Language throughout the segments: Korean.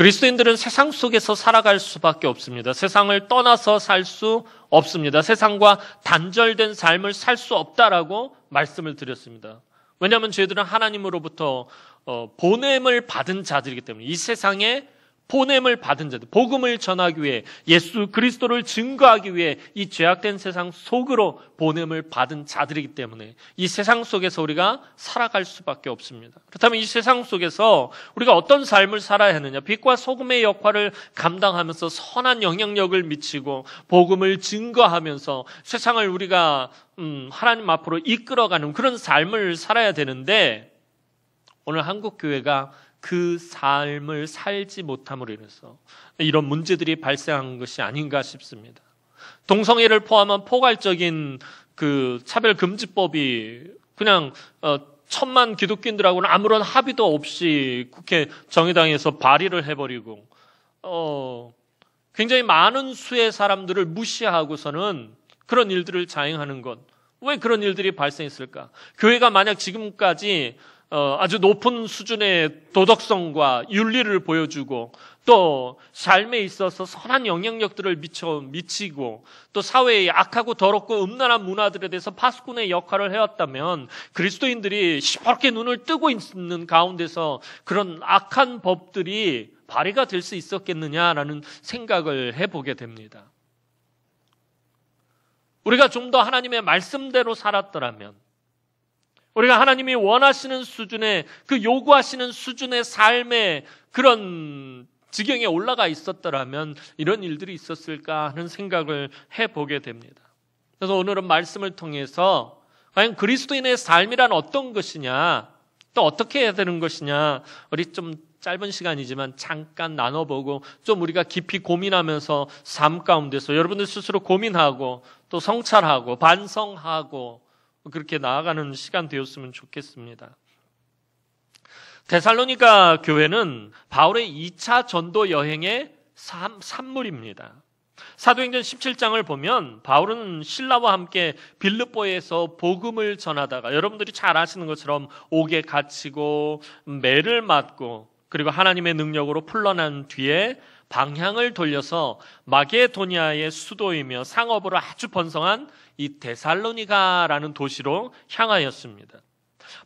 그리스도인들은 세상 속에서 살아갈 수밖에 없습니다. 세상을 떠나서 살 수 없습니다. 세상과 단절된 삶을 살 수 없다라고 말씀을 드렸습니다. 왜냐하면 저희들은 하나님으로부터 보냄을 받은 자들이기 때문에, 이 세상에 보냄을 받은 자들, 복음을 전하기 위해, 예수 그리스도를 증거하기 위해 이 죄악된 세상 속으로 보냄을 받은 자들이기 때문에 이 세상 속에서 우리가 살아갈 수밖에 없습니다. 그렇다면 이 세상 속에서 우리가 어떤 삶을 살아야 하느냐? 빛과 소금의 역할을 감당하면서 선한 영향력을 미치고 복음을 증거하면서 세상을 우리가 하나님 앞으로 이끌어가는 그런 삶을 살아야 되는데, 오늘 한국교회가 그 삶을 살지 못함으로 인해서 이런 문제들이 발생한 것이 아닌가 싶습니다. 동성애를 포함한 포괄적인 그 차별금지법이 그냥 천만 기독교인들하고는 아무런 합의도 없이 국회 정의당에서 발의를 해버리고 굉장히 많은 수의 사람들을 무시하고서는 그런 일들을 자행하는 것, 왜 그런 일들이 발생했을까? 교회가 만약 지금까지 아주 높은 수준의 도덕성과 윤리를 보여주고 또 삶에 있어서 선한 영향력들을 미치고 또 사회의 악하고 더럽고 음란한 문화들에 대해서 파수꾼의 역할을 해왔다면, 그리스도인들이 시퍼렇게 눈을 뜨고 있는 가운데서 그런 악한 법들이 발의가 될 수 있었겠느냐라는 생각을 해보게 됩니다. 우리가 좀 더 하나님의 말씀대로 살았더라면, 우리가 하나님이 원하시는 수준의, 그 요구하시는 수준의 삶의 그런 지경에 올라가 있었더라면 이런 일들이 있었을까 하는 생각을 해보게 됩니다. 그래서 오늘은 말씀을 통해서 과연 그리스도인의 삶이란 어떤 것이냐, 또 어떻게 해야 되는 것이냐, 우리 좀 짧은 시간이지만 잠깐 나눠보고 좀 우리가 깊이 고민하면서 삶 가운데서 여러분들 스스로 고민하고 또 성찰하고 반성하고 그렇게 나아가는 시간 되었으면 좋겠습니다. 데살로니가 교회는 바울의 2차 전도 여행의 산물입니다. 사도행전 17장을 보면 바울은 신라와 함께 빌립보에서 복음을 전하다가, 여러분들이 잘 아시는 것처럼 옥에 갇히고 매를 맞고 그리고 하나님의 능력으로 풀려난 뒤에 방향을 돌려서 마게도니아의 수도이며 상업으로 아주 번성한 이 데살로니가라는 도시로 향하였습니다.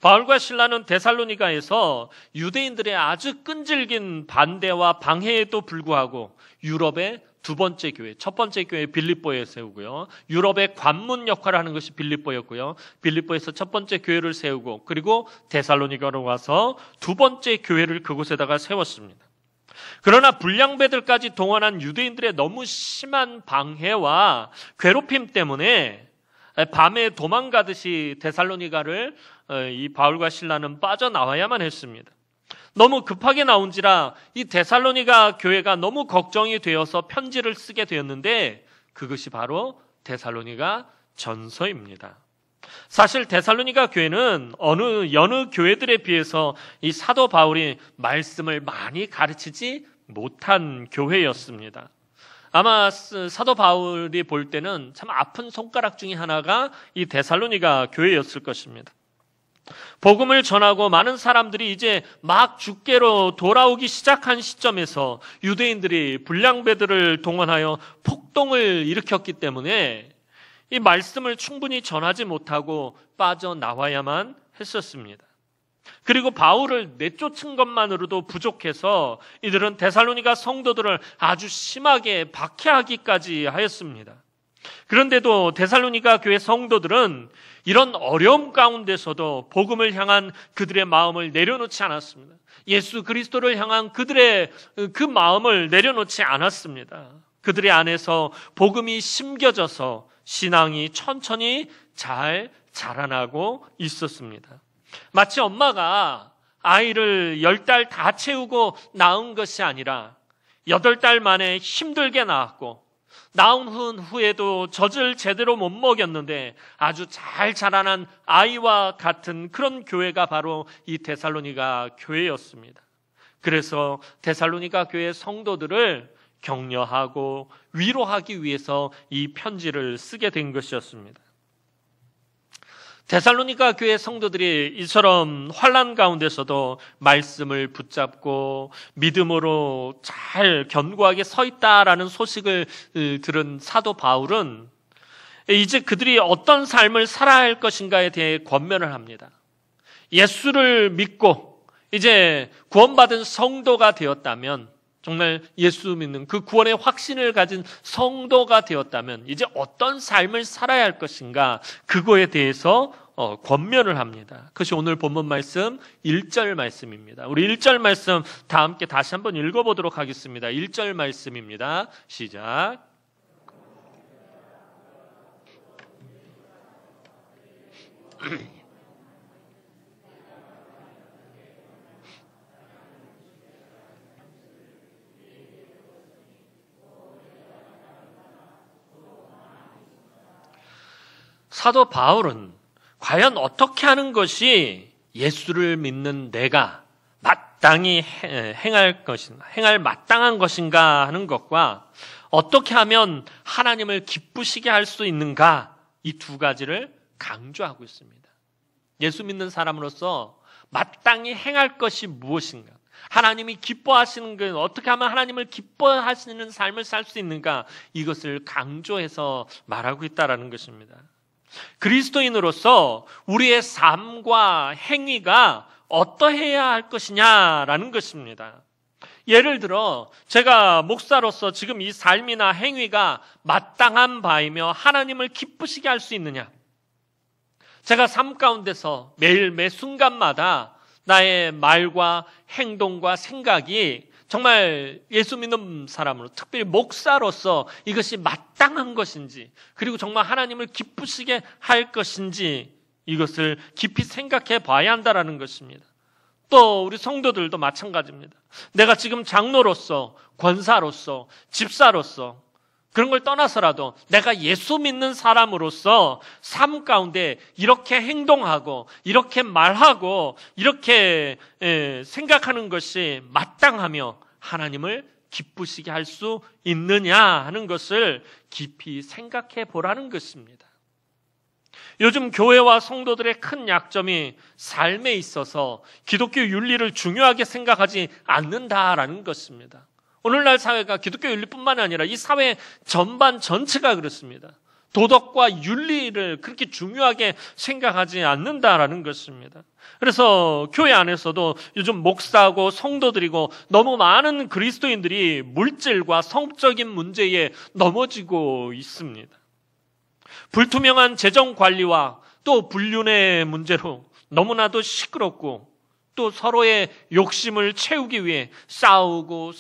바울과 실라는 데살로니가에서 유대인들의 아주 끈질긴 반대와 방해에도 불구하고 유럽의 두 번째 교회, 첫 번째 교회 빌립보에 세우고요, 유럽의 관문 역할을 하는 것이 빌립보였고요, 빌립보에서 첫 번째 교회를 세우고 그리고 데살로니가로 와서 두 번째 교회를 그곳에다가 세웠습니다. 그러나 불량배들까지 동원한 유대인들의 너무 심한 방해와 괴롭힘 때문에 밤에 도망가듯이 데살로니가를 이 바울과 실라는 빠져나와야만 했습니다. 너무 급하게 나온지라 이 데살로니가 교회가 너무 걱정이 되어서 편지를 쓰게 되었는데, 그것이 바로 데살로니가 전서입니다. 사실 데살로니가 교회는 여느 교회들에 비해서 이 사도 바울이 말씀을 많이 가르치지 못한 교회였습니다. 아마 사도 바울이 볼 때는 참 아픈 손가락 중에 하나가 이 데살로니가 교회였을 것입니다. 복음을 전하고 많은 사람들이 이제 막 주께로 돌아오기 시작한 시점에서 유대인들이 불량배들을 동원하여 폭동을 일으켰기 때문에 이 말씀을 충분히 전하지 못하고 빠져나와야만 했었습니다. 그리고 바울을 내쫓은 것만으로도 부족해서 이들은 데살로니가 성도들을 아주 심하게 박해하기까지 하였습니다. 그런데도 데살로니가 교회 성도들은 이런 어려움 가운데서도 복음을 향한 그들의 마음을 내려놓지 않았습니다. 예수 그리스도를 향한 그들의 그 마음을 내려놓지 않았습니다. 그들의 안에서 복음이 심겨져서 신앙이 천천히 잘 자라나고 있었습니다. 마치 엄마가 아이를 10달 다 채우고 낳은 것이 아니라 8달 만에 힘들게 낳았고, 낳은 후에도 젖을 제대로 못 먹였는데 아주 잘 자라난 아이와 같은 그런 교회가 바로 이 데살로니가 교회였습니다. 그래서 데살로니가 교회 성도들을 격려하고 위로하기 위해서 이 편지를 쓰게 된 것이었습니다. 데살로니가 교회 성도들이 이처럼 환난 가운데서도 말씀을 붙잡고 믿음으로 잘 견고하게 서 있다라는 소식을 들은 사도 바울은 이제 그들이 어떤 삶을 살아야 할 것인가에 대해 권면을 합니다. 예수를 믿고 이제 구원받은 성도가 되었다면, 정말 예수 믿는 그 구원의 확신을 가진 성도가 되었다면 이제 어떤 삶을 살아야 할 것인가, 그거에 대해서 권면을 합니다. 그것이 오늘 본문 말씀 1절 말씀입니다. 우리 1절 말씀 다 함께 다시 한번 읽어보도록 하겠습니다. 1절 말씀입니다. 시작. 사도 바울은 과연 어떻게 하는 것이 예수를 믿는 내가 마땅히 행할 마땅한 것인가 하는 것과 어떻게 하면 하나님을 기쁘시게 할 수 있는가, 이 두 가지를 강조하고 있습니다. 예수 믿는 사람으로서 마땅히 행할 것이 무엇인가, 하나님이 기뻐하시는 것, 어떻게 하면 하나님을 기뻐하시는 삶을 살 수 있는가, 이것을 강조해서 말하고 있다는 것입니다. 그리스도인으로서 우리의 삶과 행위가 어떠해야 할 것이냐라는 것입니다. 예를 들어 제가 목사로서 지금 이 삶이나 행위가 마땅한 바이며 하나님을 기쁘시게 할 수 있느냐, 제가 삶 가운데서 매일 매 순간마다 나의 말과 행동과 생각이 정말 예수 믿는 사람으로, 특별히 목사로서 이것이 마땅한 것인지, 그리고 정말 하나님을 기쁘시게 할 것인지, 이것을 깊이 생각해 봐야 한다는 것입니다. 또 우리 성도들도 마찬가지입니다. 내가 지금 장로로서, 권사로서, 집사로서 그런 걸 떠나서라도 내가 예수 믿는 사람으로서 삶 가운데 이렇게 행동하고 이렇게 말하고 이렇게 생각하는 것이 마땅하며 하나님을 기쁘시게 할 수 있느냐 하는 것을 깊이 생각해 보라는 것입니다. 요즘 교회와 성도들의 큰 약점이 삶에 있어서 기독교 윤리를 중요하게 생각하지 않는다라는 것입니다. 오늘날 사회가 기독교 윤리뿐만 아니라 이 사회 전반 전체가 그렇습니다. 도덕과 윤리를 그렇게 중요하게 생각하지 않는다라는 것입니다. 그래서 교회 안에서도 요즘 목사고 성도들이고 너무 많은 그리스도인들이 물질과 성적인 문제에 넘어지고 있습니다. 불투명한 재정 관리와 또 불륜의 문제로 너무나도 시끄럽고, 또 서로의 욕심을 채우기 위해 싸우고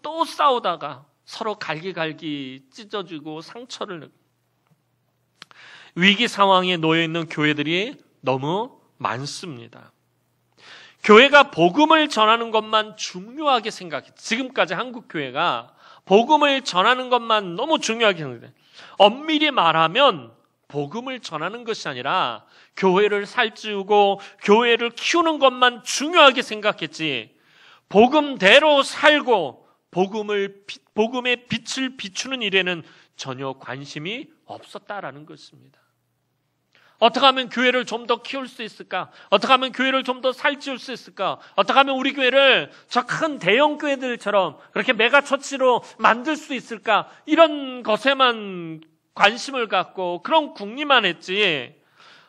또 싸우다가 서로 갈기갈기 찢어지고 상처를 내고, 위기 상황에 놓여 있는 교회들이 너무 많습니다. 교회가 복음을 전하는 것만 중요하게 생각해, 지금까지 한국 교회가 복음을 전하는 것만 너무 중요하게 생각해. 엄밀히 말하면 복음을 전하는 것이 아니라 교회를 살찌우고 교회를 키우는 것만 중요하게 생각했지, 복음대로 살고 복음의 빛을 비추는 일에는 전혀 관심이 없었다라는 것입니다. 어떻게 하면 교회를 좀 더 키울 수 있을까? 어떻게 하면 교회를 좀 더 살찌울 수 있을까? 어떻게 하면 우리 교회를 저 큰 대형 교회들처럼 그렇게 메가처치로 만들 수 있을까? 이런 것에만 관심을 갖고 그런 궁리만 했지,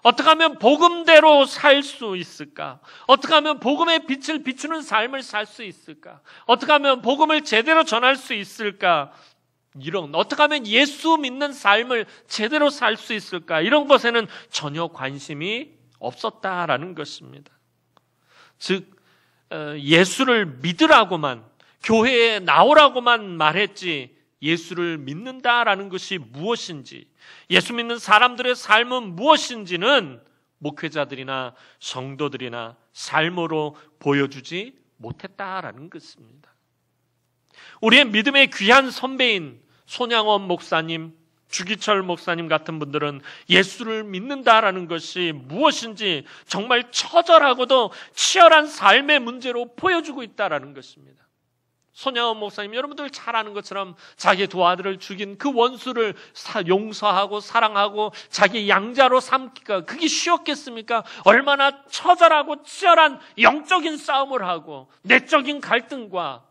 어떻게 하면 복음대로 살 수 있을까? 어떻게 하면 복음의 빛을 비추는 삶을 살 수 있을까? 어떻게 하면 복음을 제대로 전할 수 있을까? 이런, 어떻게 하면 예수 믿는 삶을 제대로 살 수 있을까? 이런 것에는 전혀 관심이 없었다라는 것입니다. 즉, 예수를 믿으라고만, 교회에 나오라고만 말했지, 예수를 믿는다라는 것이 무엇인지, 예수 믿는 사람들의 삶은 무엇인지는 목회자들이나 성도들이나 삶으로 보여주지 못했다라는 것입니다. 우리의 믿음의 귀한 선배인 손양원 목사님, 주기철 목사님 같은 분들은 예수를 믿는다라는 것이 무엇인지 정말 처절하고도 치열한 삶의 문제로 보여주고 있다라는 것입니다. 손양원 목사님, 여러분들 잘 아는 것처럼 자기 두 아들을 죽인 그 원수를 용서하고 사랑하고 자기 양자로 삼기가 그게 쉬웠겠습니까? 얼마나 처절하고 치열한 영적인 싸움을 하고 내적인 갈등과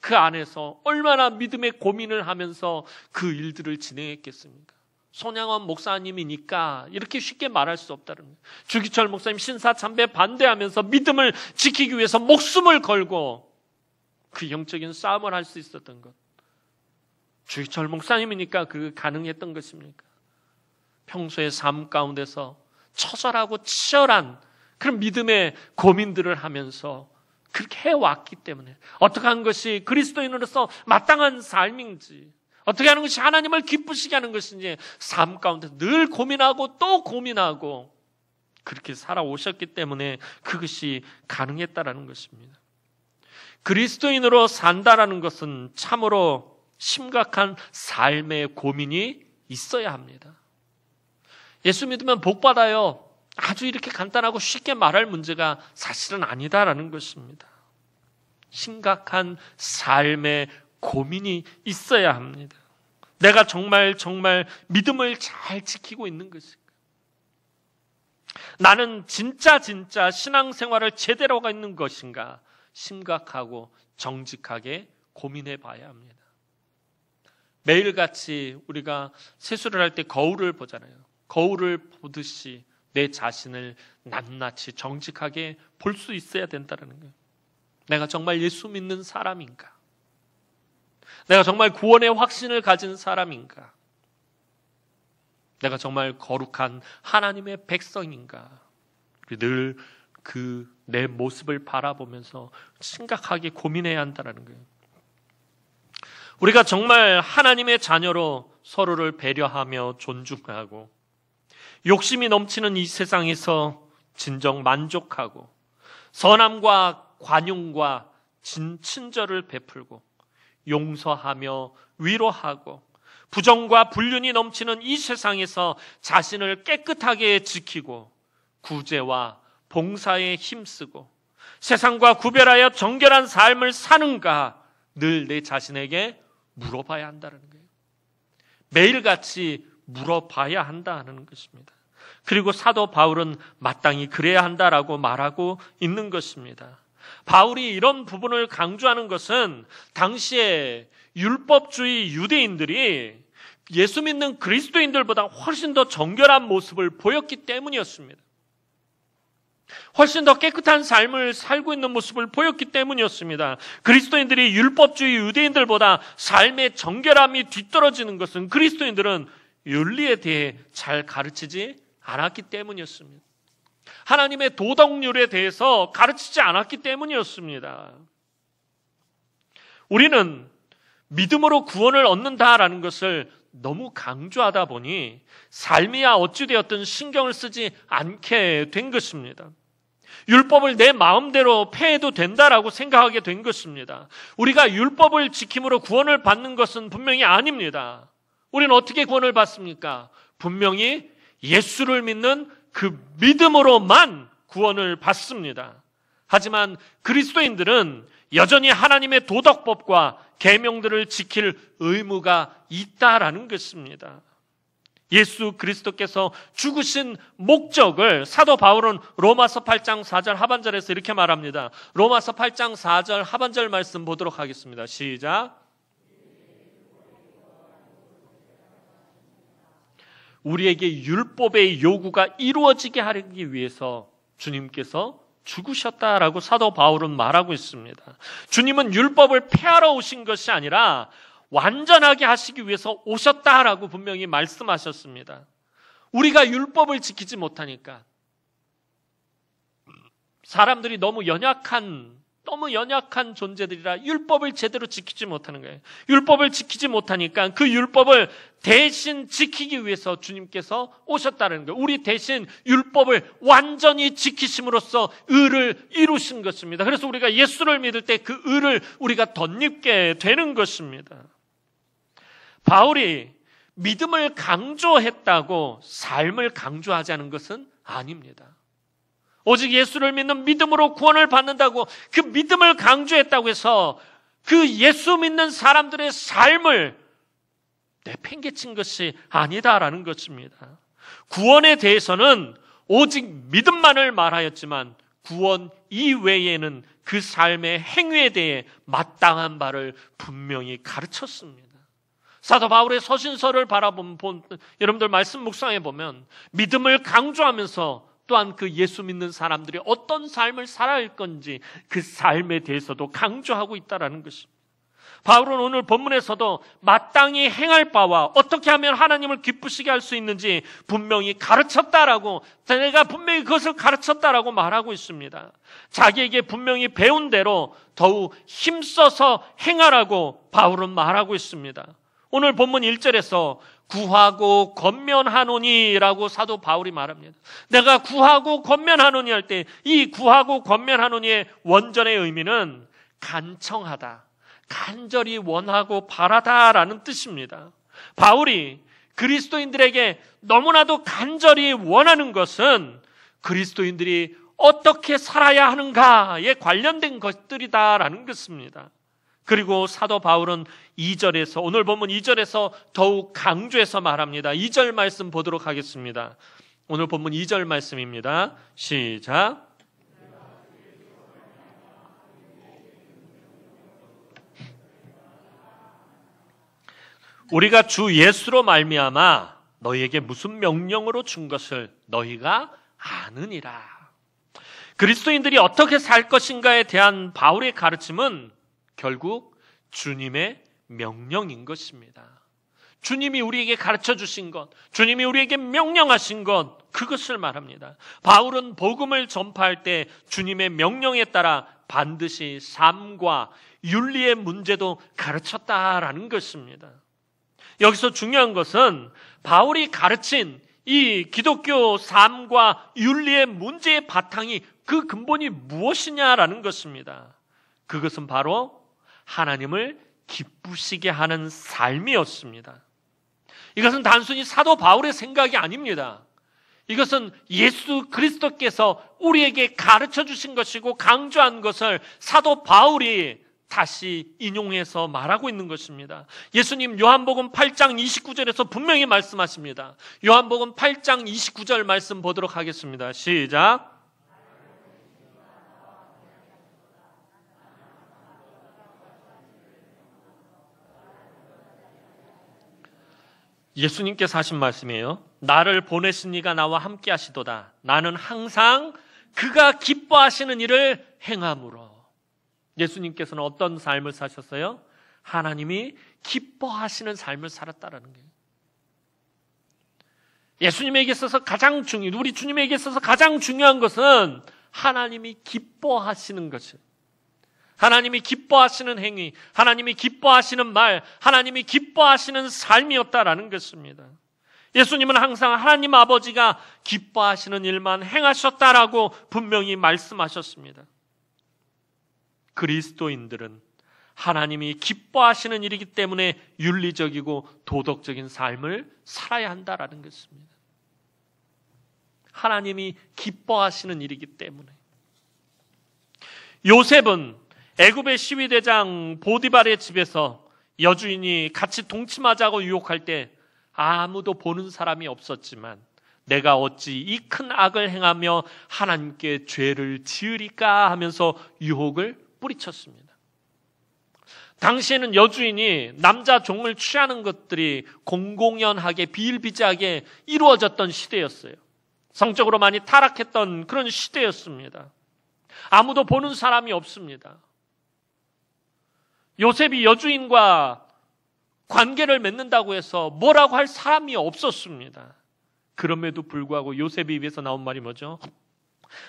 그 안에서 얼마나 믿음의 고민을 하면서 그 일들을 진행했겠습니까? 손양원 목사님이니까 이렇게 쉽게 말할 수 없다는 거예요. 주기철 목사님 신사참배 반대하면서 믿음을 지키기 위해서 목숨을 걸고 그 영적인 싸움을 할 수 있었던 것. 주기철 목사님이니까 그 가능했던 것입니까? 평소의 삶 가운데서 처절하고 치열한 그런 믿음의 고민들을 하면서 그렇게 해왔기 때문에 어떻게 하는 것이 그리스도인으로서 마땅한 삶인지, 어떻게 하는 것이 하나님을 기쁘시게 하는 것인지 삶 가운데 늘 고민하고 또 고민하고 그렇게 살아오셨기 때문에 그것이 가능했다라는 것입니다. 그리스도인으로 산다라는 것은 참으로 심각한 삶의 고민이 있어야 합니다. 예수 믿으면 복 받아요. 아주 이렇게 간단하고 쉽게 말할 문제가 사실은 아니다라는 것입니다. 심각한 삶의 고민이 있어야 합니다. 내가 정말 믿음을 잘 지키고 있는 것인가? 나는 진짜 신앙생활을 제대로 하고 있는 것인가? 심각하고 정직하게 고민해 봐야 합니다. 매일같이 우리가 세수를 할 때 거울을 보잖아요. 거울을 보듯이 내 자신을 낱낱이 정직하게 볼 수 있어야 된다는 거예요. 내가 정말 예수 믿는 사람인가? 내가 정말 구원의 확신을 가진 사람인가? 내가 정말 거룩한 하나님의 백성인가? 늘 그 내 모습을 바라보면서 심각하게 고민해야 한다는 거예요. 우리가 정말 하나님의 자녀로 서로를 배려하며 존중하고 욕심이 넘치는 이 세상에서 진정 만족하고 선함과 관용과 친절을 베풀고 용서하며 위로하고 부정과 불륜이 넘치는 이 세상에서 자신을 깨끗하게 지키고 구제와 봉사에 힘쓰고 세상과 구별하여 정결한 삶을 사는가 늘 내 자신에게 물어봐야 한다는 거예요. 매일같이 물어봐야 한다는 것입니다. 그리고 사도 바울은 마땅히 그래야 한다라고 말하고 있는 것입니다. 바울이 이런 부분을 강조하는 것은 당시에 율법주의 유대인들이 예수 믿는 그리스도인들보다 훨씬 더 정결한 모습을 보였기 때문이었습니다. 훨씬 더 깨끗한 삶을 살고 있는 모습을 보였기 때문이었습니다. 그리스도인들이 율법주의 유대인들보다 삶의 정결함이 뒤떨어지는 것은 그리스도인들은 윤리에 대해 잘 가르치지 않았기 때문이었습니다. 하나님의 도덕률에 대해서 가르치지 않았기 때문이었습니다. 우리는 믿음으로 구원을 얻는다라는 것을 너무 강조하다 보니 삶이야 어찌되었든 신경을 쓰지 않게 된 것입니다. 율법을 내 마음대로 폐해도 된다라고 생각하게 된 것입니다. 우리가 율법을 지킴으로 구원을 받는 것은 분명히 아닙니다. 우리는 어떻게 구원을 받습니까? 분명히 예수를 믿는 그 믿음으로만 구원을 받습니다. 하지만 그리스도인들은 여전히 하나님의 도덕법과 계명들을 지킬 의무가 있다라는 것입니다. 예수 그리스도께서 죽으신 목적을 사도 바울은 로마서 8장 4절 하반절에서 이렇게 말합니다. 로마서 8장 4절 하반절 말씀 보도록 하겠습니다. 시작. 우리에게 율법의 요구가 이루어지게 하기 위해서 주님께서 죽으셨다라고 사도 바울은 말하고 있습니다. 주님은 율법을 폐하러 오신 것이 아니라 완전하게 하시기 위해서 오셨다라고 분명히 말씀하셨습니다. 우리가 율법을 지키지 못하니까 사람들이 너무 연약한 존재들이라 율법을 제대로 지키지 못하는 거예요. 율법을 지키지 못하니까 그 율법을 대신 지키기 위해서 주님께서 오셨다는 거예요. 우리 대신 율법을 완전히 지키심으로써 의를 이루신 것입니다. 그래서 우리가 예수를 믿을 때 그 의를 우리가 덧입게 되는 것입니다. 바울이 믿음을 강조했다고 삶을 강조하지 않은 것은 아닙니다. 오직 예수를 믿는 믿음으로 구원을 받는다고 그 믿음을 강조했다고 해서 그 예수 믿는 사람들의 삶을 내팽개친 것이 아니다라는 것입니다. 구원에 대해서는 오직 믿음만을 말하였지만 구원 이외에는 그 삶의 행위에 대해 마땅한 바를 분명히 가르쳤습니다. 사도 바울의 서신서를 바라보면 여러분들 말씀 묵상해 보면 믿음을 강조하면서 또한 그 예수 믿는 사람들이 어떤 삶을 살아야 할 건지 그 삶에 대해서도 강조하고 있다는 것입니다. 바울은 오늘 본문에서도 마땅히 행할 바와 어떻게 하면 하나님을 기쁘시게 할 수 있는지 분명히 가르쳤다라고, 내가 분명히 그것을 가르쳤다라고 말하고 있습니다. 자기에게 분명히 배운 대로 더욱 힘써서 행하라고 바울은 말하고 있습니다. 오늘 본문 1절에서 구하고 권면하노니라고 사도 바울이 말합니다. 내가 구하고 권면하노니 할 때 이 구하고 권면하노니의 원전의 의미는 간청하다, 간절히 원하고 바라다라는 뜻입니다. 바울이 그리스도인들에게 너무나도 간절히 원하는 것은 그리스도인들이 어떻게 살아야 하는가에 관련된 것들이다라는 것입니다. 그리고 사도 바울은 2절에서, 오늘 본문 2절에서 더욱 강조해서 말합니다. 2절 말씀 보도록 하겠습니다. 오늘 본문 2절 말씀입니다. 시작. 우리가 주 예수로 말미암아 너희에게 무슨 명령으로 준 것을 너희가 아느니라. 그리스도인들이 어떻게 살 것인가에 대한 바울의 가르침은 결국 주님의 명령인 것입니다. 주님이 우리에게 가르쳐 주신 것, 주님이 우리에게 명령하신 것, 그것을 말합니다. 바울은 복음을 전파할 때 주님의 명령에 따라 반드시 삶과 윤리의 문제도 가르쳤다라는 것입니다. 여기서 중요한 것은 바울이 가르친 이 기독교 삶과 윤리의 문제의 바탕이, 그 근본이 무엇이냐라는 것입니다. 그것은 바로 하나님을 기쁘시게 하는 삶이었습니다. 이것은 단순히 사도 바울의 생각이 아닙니다. 이것은 예수 그리스도께서 우리에게 가르쳐 주신 것이고 강조한 것을 사도 바울이 다시 인용해서 말하고 있는 것입니다. 예수님 요한복음 8장 29절에서 분명히 말씀하십니다. 요한복음 8장 29절 말씀 보도록 하겠습니다. 시작. 예수님께서 하신 말씀이에요. 나를 보내신 이가 나와 함께 하시도다. 나는 항상 그가 기뻐하시는 일을 행함으로. 예수님께서는 어떤 삶을 사셨어요? 하나님이 기뻐하시는 삶을 살았다라는 거예요. 예수님에게 있어서 우리 주님에게 있어서 가장 중요한 것은 하나님이 기뻐하시는 것이에요. 하나님이 기뻐하시는 행위, 하나님이 기뻐하시는 말, 하나님이 기뻐하시는 삶이었다라는 것입니다. 예수님은 항상 하나님 아버지가 기뻐하시는 일만 행하셨다라고 분명히 말씀하셨습니다. 그리스도인들은 하나님이 기뻐하시는 일이기 때문에 윤리적이고 도덕적인 삶을 살아야 한다라는 것입니다. 하나님이 기뻐하시는 일이기 때문에. 요셉은 애굽의 시위대장 보디발의 집에서 여주인이 같이 동침하자고 유혹할 때 아무도 보는 사람이 없었지만 내가 어찌 이 큰 악을 행하며 하나님께 죄를 지으리까 하면서 유혹을 뿌리쳤습니다. 당시에는 여주인이 남자 종을 취하는 것들이 공공연하게 비일비재하게 이루어졌던 시대였어요. 성적으로 많이 타락했던 그런 시대였습니다. 아무도 보는 사람이 없습니다. 요셉이 여주인과 관계를 맺는다고 해서 뭐라고 할 사람이 없었습니다. 그럼에도 불구하고 요셉의 입에서 나온 말이 뭐죠?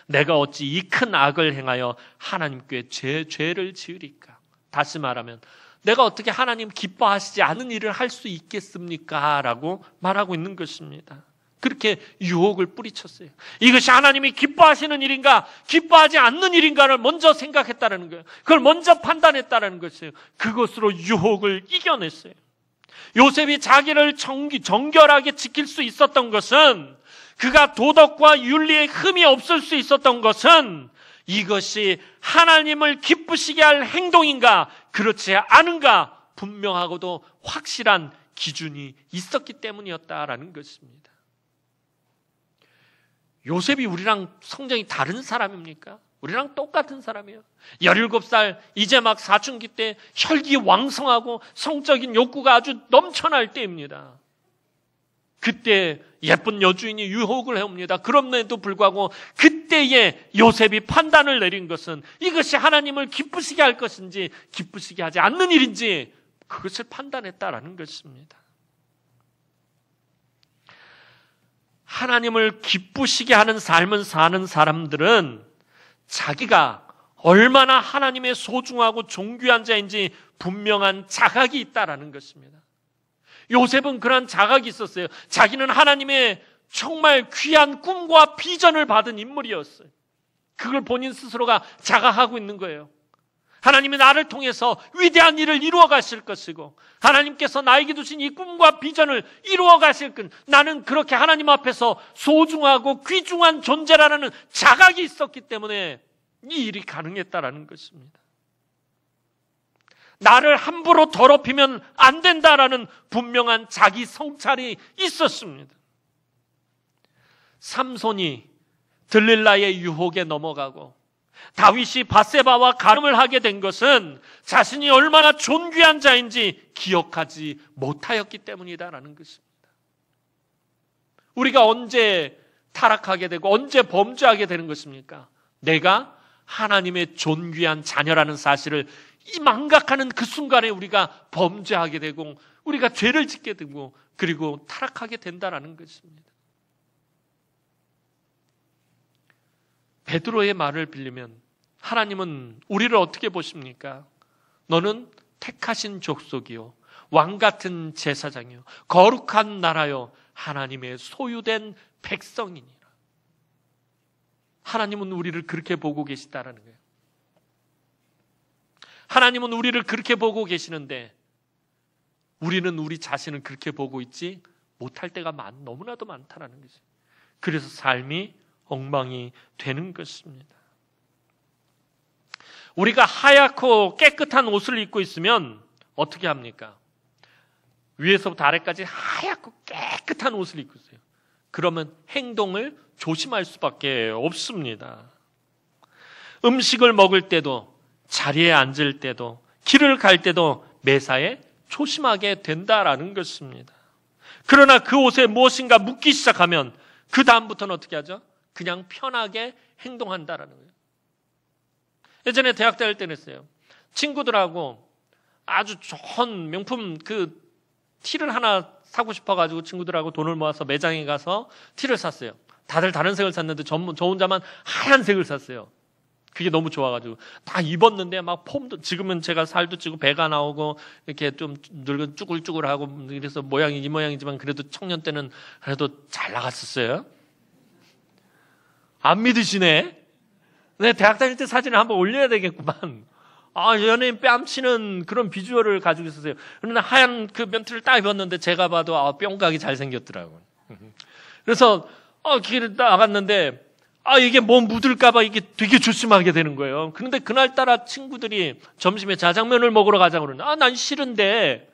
내가 어찌 이 큰 악을 행하여 하나님께 죄를 지으리까? 다시 말하면 내가 어떻게 하나님 기뻐하시지 않은 일을 할 수 있겠습니까? 라고 말하고 있는 것입니다. 그렇게 유혹을 뿌리쳤어요. 이것이 하나님이 기뻐하시는 일인가, 기뻐하지 않는 일인가를 먼저 생각했다는 거예요. 그걸 먼저 판단했다는 것이에요. 그것으로 유혹을 이겨냈어요. 요셉이 자기를 정결하게 지킬 수 있었던 것은, 그가 도덕과 윤리에 흠이 없을 수 있었던 것은 이것이 하나님을 기쁘시게 할 행동인가 그렇지 않은가 분명하고도 확실한 기준이 있었기 때문이었다라는 것입니다. 요셉이 우리랑 성정이 다른 사람입니까? 우리랑 똑같은 사람이에요. 17살 이제 막 사춘기 때 혈기왕성하고 성적인 욕구가 아주 넘쳐날 때입니다. 그때 예쁜 여주인이 유혹을 해옵니다. 그럼에도 불구하고 그때에 요셉이 판단을 내린 것은 이것이 하나님을 기쁘시게 할 것인지 기쁘시게 하지 않는 일인지 그것을 판단했다라는 것입니다. 하나님을 기쁘시게 하는 삶을 사는 사람들은 자기가 얼마나 하나님의 소중하고 존귀한 자인지 분명한 자각이 있다라는 것입니다. 요셉은 그런 자각이 있었어요. 자기는 하나님의 정말 귀한 꿈과 비전을 받은 인물이었어요. 그걸 본인 스스로가 자각하고 있는 거예요. 하나님이 나를 통해서 위대한 일을 이루어 가실 것이고 하나님께서 나에게 주신 이 꿈과 비전을 이루어 가실 것, 나는 그렇게 하나님 앞에서 소중하고 귀중한 존재라는 자각이 있었기 때문에 이 일이 가능했다라는 것입니다. 나를 함부로 더럽히면 안 된다라는 분명한 자기 성찰이 있었습니다. 삼손이 들릴라의 유혹에 넘어가고 다윗이 밧세바와 가늠을 하게 된 것은 자신이 얼마나 존귀한 자인지 기억하지 못하였기 때문이다라는 것입니다. 우리가 언제 타락하게 되고 언제 범죄하게 되는 것입니까? 내가 하나님의 존귀한 자녀라는 사실을 이 망각하는 그 순간에 우리가 범죄하게 되고 우리가 죄를 짓게 되고 그리고 타락하게 된다라는 것입니다. 베드로의 말을 빌리면 하나님은 우리를 어떻게 보십니까? 너는 택하신 족속이요 왕같은 제사장이요 거룩한 나라요 하나님의 소유된 백성이니라. 하나님은 우리를 그렇게 보고 계시다라는 거예요. 하나님은 우리를 그렇게 보고 계시는데 우리는 우리 자신을 그렇게 보고 있지 못할 때가 너무나도 많다라는 거죠. 그래서 삶이 엉망이 되는 것입니다. 우리가 하얗고 깨끗한 옷을 입고 있으면 어떻게 합니까? 위에서부터 아래까지 하얗고 깨끗한 옷을 입고 있어요. 그러면 행동을 조심할 수밖에 없습니다. 음식을 먹을 때도 자리에 앉을 때도 길을 갈 때도 매사에 조심하게 된다라는 것입니다. 그러나 그 옷에 무엇인가 묻기 시작하면 그 다음부터는 어떻게 하죠? 그냥 편하게 행동한다라는 거예요. 예전에 대학 다닐 때는 했어요. 친구들하고 아주 좋은 명품 그 티를 하나 사고 싶어가지고 친구들하고 돈을 모아서 매장에 가서 티를 샀어요. 다들 다른 색을 샀는데 저 혼자만 하얀색을 샀어요. 그게 너무 좋아가지고 다 입었는데 막 폼도 지금은 제가 살도 찌고 배가 나오고 이렇게 좀 늙은 쭈글쭈글하고 그래서 모양이 이 모양이지만 그래도 청년 때는 그래도 잘 나갔었어요. 안 믿으시네? 네, 대학 다닐 때 사진을 한번 올려야 되겠구만. 연예인 뺨치는 그런 비주얼을 가지고 있었어요. 그런데 하얀 그 멘트를 딱 입었는데 제가 봐도 뿅각이 잘생겼더라고요. 그래서 길을 나갔는데 이게 뭐 묻을까봐 이게 되게 조심하게 되는 거예요. 그런데 그날따라 친구들이 점심에 자장면을 먹으러 가자고 그러는데 난 싫은데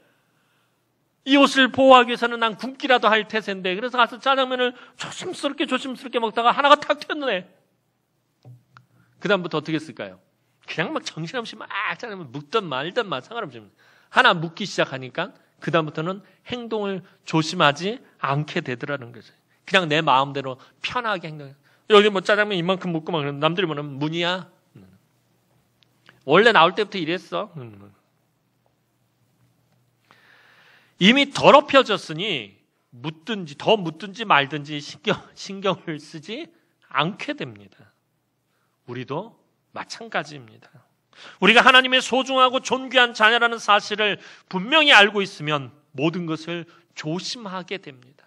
이 옷을 보호하기 위해서는 난 굶기라도 할 태세인데 그래서 가서 짜장면을 조심스럽게 먹다가 하나가 탁 튀었네. 그 다음부터 어떻게 했을까요? 그냥 막 정신없이 막 짜장면 묵든 말든 상관없이 하나 묵기 시작하니까 그 다음부터는 행동을 조심하지 않게 되더라는 거죠. 그냥 내 마음대로 편하게 행동해. 여기 뭐 짜장면 이만큼 먹고 막 그러면 남들이 뭐냐면 문이야. 원래 나올 때부터 이랬어. 이미 더럽혀졌으니 더 묻든지 말든지 신경을 쓰지 않게 됩니다. 우리도 마찬가지입니다. 우리가 하나님의 소중하고 존귀한 자녀라는 사실을 분명히 알고 있으면 모든 것을 조심하게 됩니다.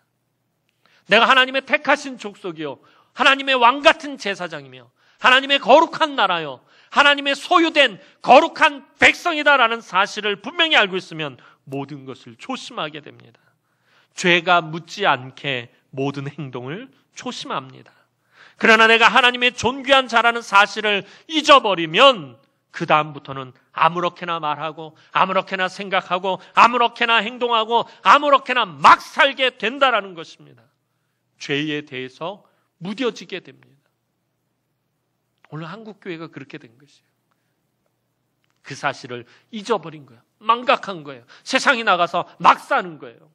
내가 하나님의 택하신 족속이요 하나님의 왕같은 제사장이며 하나님의 거룩한 나라요 하나님의 소유된 거룩한 백성이다라는 사실을 분명히 알고 있으면 모든 것을 조심하게 됩니다. 죄가 묻지 않게 모든 행동을 조심합니다. 그러나 내가 하나님의 존귀한 자라는 사실을 잊어버리면 그 다음부터는 아무렇게나 말하고 아무렇게나 생각하고 아무렇게나 행동하고 아무렇게나 막 살게 된다라는 것입니다. 죄에 대해서 무뎌지게 됩니다. 오늘 한국교회가 그렇게 된 것이에요. 그 사실을 잊어버린 거예요. 망각한 거예요. 세상에 나가서 막 사는 거예요.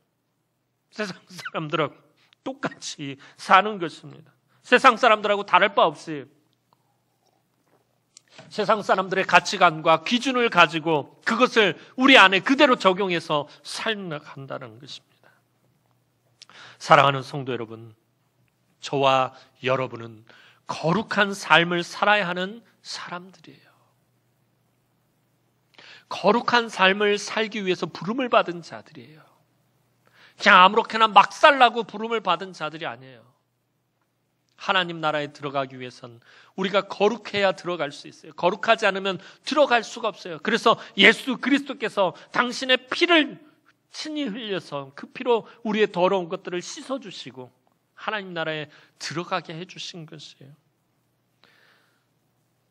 세상 사람들하고 똑같이 사는 것입니다. 세상 사람들하고 다를 바 없이 세상 사람들의 가치관과 기준을 가지고 그것을 우리 안에 그대로 적용해서 살아간다는 것입니다. 사랑하는 성도 여러분, 저와 여러분은 거룩한 삶을 살아야 하는 사람들이에요. 거룩한 삶을 살기 위해서 부름을 받은 자들이에요. 그냥 아무렇게나 막 살라고 부름을 받은 자들이 아니에요. 하나님 나라에 들어가기 위해선 우리가 거룩해야 들어갈 수 있어요. 거룩하지 않으면 들어갈 수가 없어요. 그래서 예수 그리스도께서 당신의 피를 친히 흘려서 그 피로 우리의 더러운 것들을 씻어주시고 하나님 나라에 들어가게 해주신 것이에요.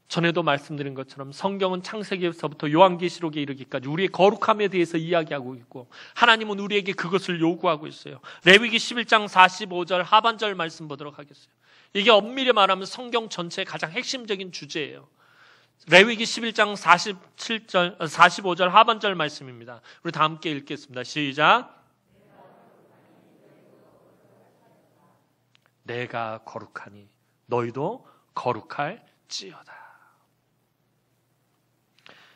전에도 말씀드린 것처럼 성경은 창세기에서부터 요한계시록에 이르기까지 우리의 거룩함에 대해서 이야기하고 있고 하나님은 우리에게 그것을 요구하고 있어요. 레위기 11장 45절 하반절 말씀 보도록 하겠어요. 이게 엄밀히 말하면 성경 전체의 가장 핵심적인 주제예요. 레위기 11장 45절 하반절 말씀입니다. 우리 다 함께 읽겠습니다. 시작. 내가 거룩하니 너희도 거룩할지어다.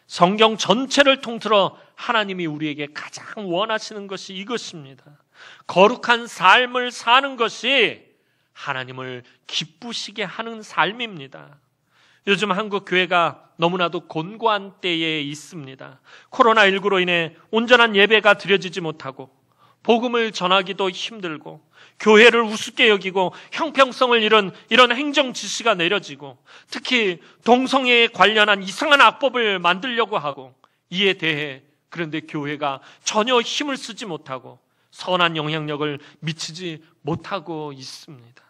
성경 전체를 통틀어 하나님이 우리에게 가장 원하시는 것이 이것입니다. 거룩한 삶을 사는 것이 하나님을 기쁘시게 하는 삶입니다. 요즘 한국 교회가 너무나도 곤고한 때에 있습니다. 코로나19로 인해 온전한 예배가 드려지지 못하고 복음을 전하기도 힘들고 교회를 우습게 여기고 형평성을 잃은 이런 행정 지시가 내려지고 특히 동성애에 관련한 이상한 악법을 만들려고 하고 이에 대해 그런데 교회가 전혀 힘을 쓰지 못하고 선한 영향력을 미치지 못하고 있습니다.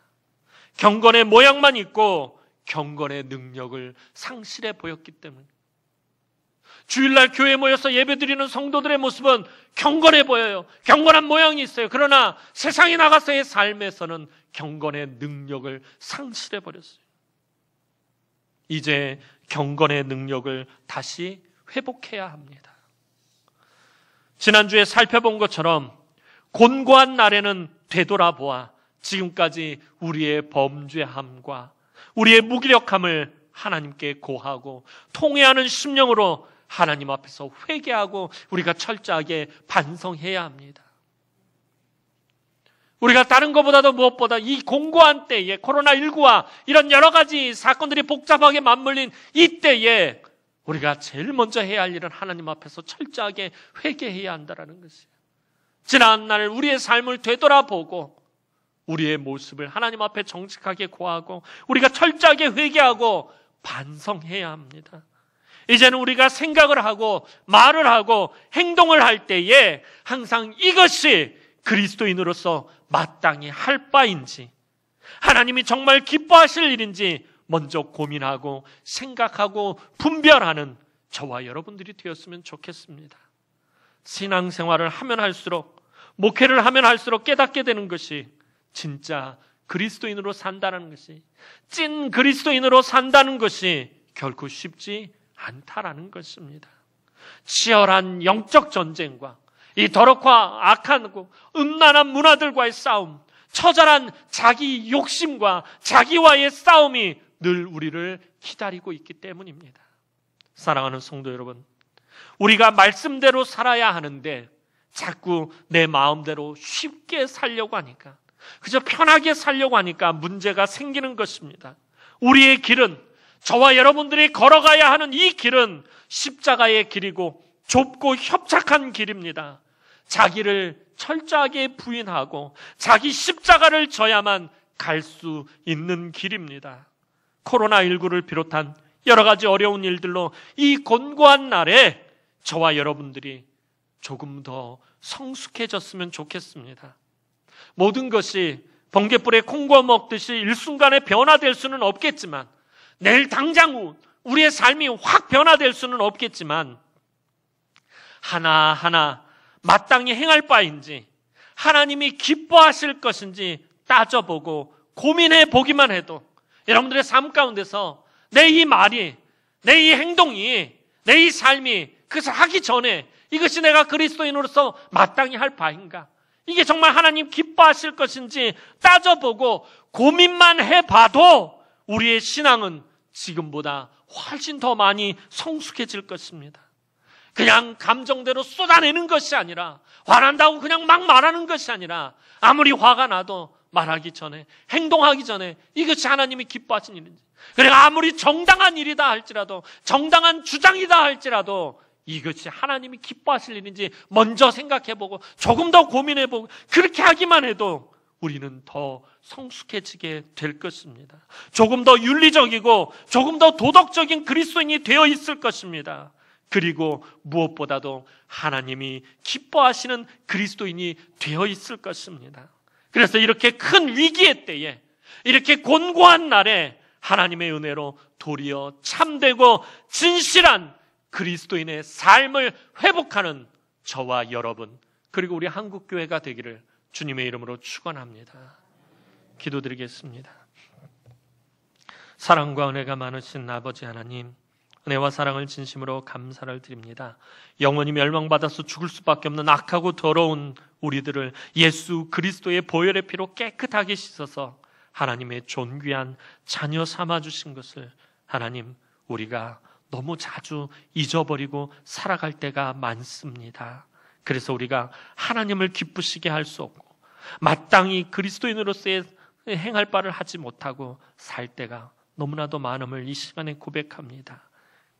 경건의 모양만 있고 경건의 능력을 상실해 보였기 때문에 주일날 교회에 모여서 예배드리는 성도들의 모습은 경건해 보여요. 경건한 모양이 있어요. 그러나 세상에 나가서의 삶에서는 경건의 능력을 상실해 버렸어요. 이제 경건의 능력을 다시 회복해야 합니다. 지난주에 살펴본 것처럼 곤고한 날에는 되돌아보아 지금까지 우리의 범죄함과 우리의 무기력함을 하나님께 고하고 통회하는 심령으로 하나님 앞에서 회개하고 우리가 철저하게 반성해야 합니다. 우리가 다른 것보다도 무엇보다 이 공고한 때에 코로나19와 이런 여러 가지 사건들이 복잡하게 맞물린 이 때에 우리가 제일 먼저 해야 할 일은 하나님 앞에서 철저하게 회개해야 한다는 것이에요. 지난 날 우리의 삶을 되돌아보고 우리의 모습을 하나님 앞에 정직하게 고하고 우리가 철저하게 회개하고 반성해야 합니다. 이제는 우리가 생각을 하고 말을 하고 행동을 할 때에 항상 이것이 그리스도인으로서 마땅히 할 바인지 하나님이 정말 기뻐하실 일인지 먼저 고민하고 생각하고 분별하는 저와 여러분들이 되었으면 좋겠습니다. 신앙생활을 하면 할수록 목회를 하면 할수록 깨닫게 되는 것이 진짜 그리스도인으로 산다는 것이 찐 그리스도인으로 산다는 것이 결코 쉽지 않다라는 것입니다. 치열한 영적 전쟁과 이 더럽고 악하고 음란한 문화들과의 싸움, 처절한 자기 욕심과 자기와의 싸움이 늘 우리를 기다리고 있기 때문입니다. 사랑하는 성도 여러분, 우리가 말씀대로 살아야 하는데 자꾸 내 마음대로 쉽게 살려고 하니까 그저 편하게 살려고 하니까 문제가 생기는 것입니다. 우리의 길은 저와 여러분들이 걸어가야 하는 이 길은 십자가의 길이고 좁고 협착한 길입니다. 자기를 철저하게 부인하고 자기 십자가를 져야만 갈 수 있는 길입니다. 코로나19를 비롯한 여러 가지 어려운 일들로 이 곤고한 날에 저와 여러분들이 조금 더 성숙해졌으면 좋겠습니다. 모든 것이 번갯불에 콩 구워 먹듯이 일순간에 변화될 수는 없겠지만, 내일 당장 우리의 삶이 확 변화될 수는 없겠지만, 하나하나 마땅히 행할 바인지 하나님이 기뻐하실 것인지 따져보고 고민해 보기만 해도 여러분들의 삶 가운데서 내 이 말이, 내 이 행동이, 내 이 삶이 그것을 하기 전에 이것이 내가 그리스도인으로서 마땅히 할 바인가, 이게 정말 하나님 기뻐하실 것인지 따져보고 고민만 해봐도 우리의 신앙은 지금보다 훨씬 더 많이 성숙해질 것입니다. 그냥 감정대로 쏟아내는 것이 아니라, 화난다고 그냥 막 말하는 것이 아니라, 아무리 화가 나도 말하기 전에, 행동하기 전에 이것이 하나님이 기뻐하신 일인지, 그리고 아무리 정당한 일이다 할지라도, 정당한 주장이다 할지라도 이것이 하나님이 기뻐하실 일인지 먼저 생각해보고 조금 더 고민해보고, 그렇게 하기만 해도 우리는 더 성숙해지게 될 것입니다. 조금 더 윤리적이고 조금 더 도덕적인 그리스도인이 되어 있을 것입니다. 그리고 무엇보다도 하나님이 기뻐하시는 그리스도인이 되어 있을 것입니다. 그래서 이렇게 큰 위기의 때에, 이렇게 곤고한 날에 하나님의 은혜로 도리어 참되고 진실한 그리스도인의 삶을 회복하는 저와 여러분, 그리고 우리 한국교회가 되기를 주님의 이름으로 축원합니다. 기도드리겠습니다. 사랑과 은혜가 많으신 아버지 하나님, 은혜와 사랑을 진심으로 감사를 드립니다. 영원히 멸망받아서 죽을 수밖에 없는 악하고 더러운 우리들을 예수 그리스도의 보혈의 피로 깨끗하게 씻어서 하나님의 존귀한 자녀 삼아주신 것을 하나님, 우리가 너무 자주 잊어버리고 살아갈 때가 많습니다. 그래서 우리가 하나님을 기쁘시게 할 수 없고 마땅히 그리스도인으로서의 행할 바를 하지 못하고 살 때가 너무나도 많음을 이 시간에 고백합니다.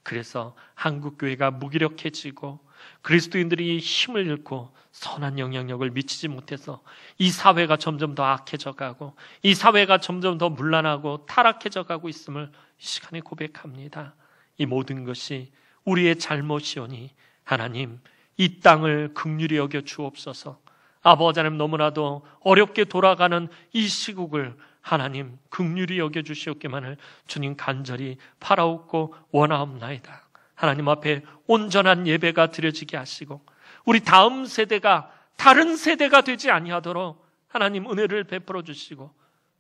그래서 한국교회가 무기력해지고 그리스도인들이 힘을 잃고 선한 영향력을 미치지 못해서 이 사회가 점점 더 악해져 가고, 이 사회가 점점 더 문란하고 타락해져 가고 있음을 이 시간에 고백합니다. 이 모든 것이 우리의 잘못이오니 하나님, 이 땅을 긍휼히 여겨 주옵소서. 아버지 하나님, 너무나도 어렵게 돌아가는 이 시국을 하나님 긍휼히 여겨 주시옵기만을 주님 간절히 바라옵고 원하옵나이다. 하나님 앞에 온전한 예배가 드려지게 하시고 우리 다음 세대가 다른 세대가 되지 아니하도록 하나님 은혜를 베풀어 주시고,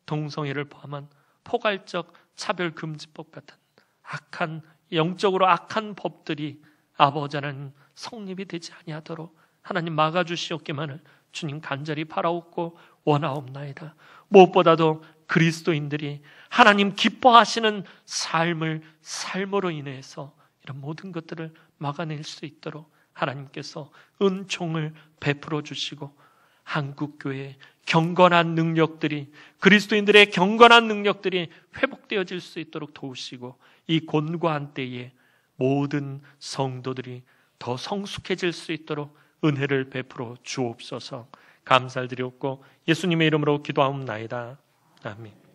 동성애를 포함한 포괄적 차별금지법 같은 악한, 영적으로 악한 법들이 아버지 하나님 성립이 되지 아니하도록 하나님 막아주시옵기만을 주님 간절히 바라옵고 원하옵나이다. 무엇보다도 그리스도인들이 하나님 기뻐하시는 삶을 삶으로 인해서 이런 모든 것들을 막아낼 수 있도록 하나님께서 은총을 베풀어 주시고, 한국교회의 경건한 능력들이, 그리스도인들의 경건한 능력들이 회복되어질 수 있도록 도우시고, 이 곤고한 때에 모든 성도들이 더 성숙해질 수 있도록 은혜를 베풀어 주옵소서. 감사를 드리옵고 예수님의 이름으로 기도하옵나이다. 아멘.